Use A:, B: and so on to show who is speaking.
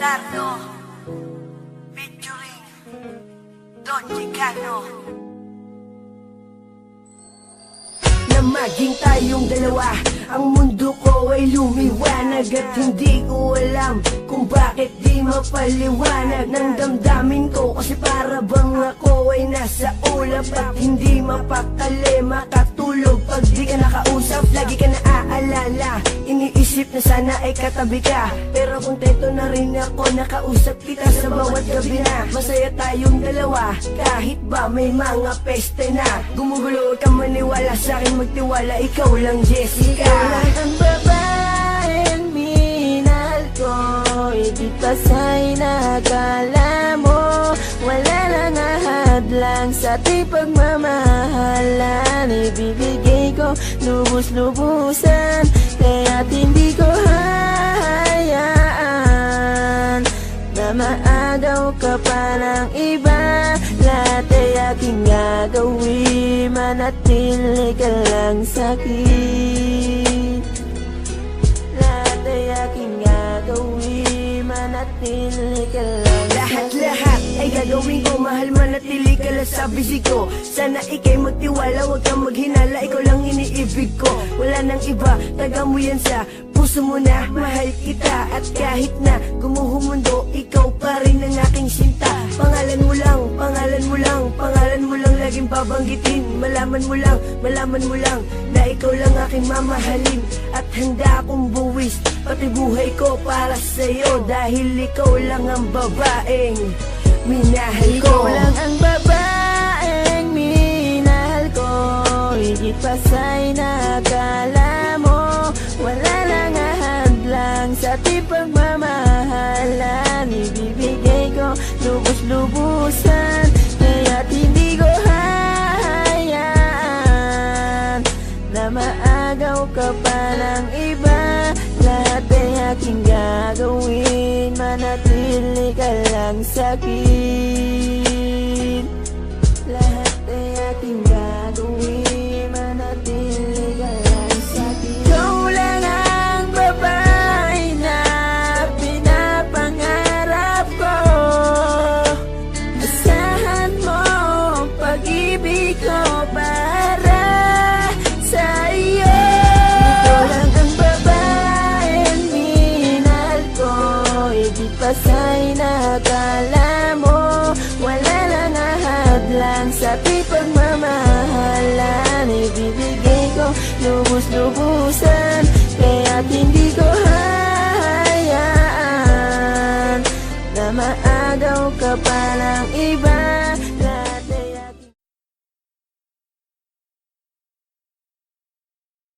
A: Carlo featuring Don Chicano. Na maging tayong dalawa, ang mundo ko ay lumiwanag. At hindi ko alam kung bakit di mapaliwanag ng damdamin ko. Kasi para bang ako ay nasa ulap at hindi mapakali makatulog pag di ka nakausap. Lagi ka naaalala, iniisip na sana ay katabi ka. Pero kontento na rin ako nakausap kita sa bawat gabi na. Masaya tayong dalawa kahit ba may mga peste na. Gumugulo, huwag kang maniwala sa akin, magtiwala, ikaw lang Jessica.
B: Ikaw lang ang babaeng minahal ko, hindi pa sa'y nakala mo. Wala nang ahadlang sa ating pagmamahalan. Ibibigay ko lubos-lubusan, kaya't hindi ko hahayaan na maagaw ka pa ng iba. Lahat ay aking gagawin, manatili ka lang sa'kin. Lahat ay aking gagawin, manatili ka lang sa'kin.
A: Lahat ay gagawin ko, mahal manatili ka lang sa bisig ko. Sana ikay magtiwala, huwag kang maghinala, ikaw lang iniibig ko. Wala nang iba, taga mo yan sa puso mo na mahal kita. At kahit na gumuho mundo, ikaw pa rin ang aking sinta. Pangalan mo lang, pangalan mo lang, pangalan mo lang laging babanggitin. Malaman mo lang na ikaw lang aking mamahalin. At handa akong buwis pati buhay ko para sa'yo, dahil ikaw lang ang babaeng minahal ko.
B: Ikaw lang ang babaeng minahal ko, higit pa sa'y nakala mo. Wala nang ahadlang sa ating pagmamahalan. Ibibigay ko lubos-lubusan, kaya't hindi ko hahayaan na maagaw ka pa ng iba. Lahat ay aking gagawin, manatili ka lang sa'kin. Lahat ay aking gagawin, manatili ka lang sa'kin. Ikaw lang ang babae na pinapangarap ko. Asahan mo ang pag-ibig ko para sa iyo. Ikaw lang ang babaeng minahal ko, higit pa sa'y nakala mo. Wala nang ahadlang sa ating pagmamahalan. Ibibigay ko lubos-lubusan, kaya't hindi ko hahayaan na maagaw ka pa ng iba.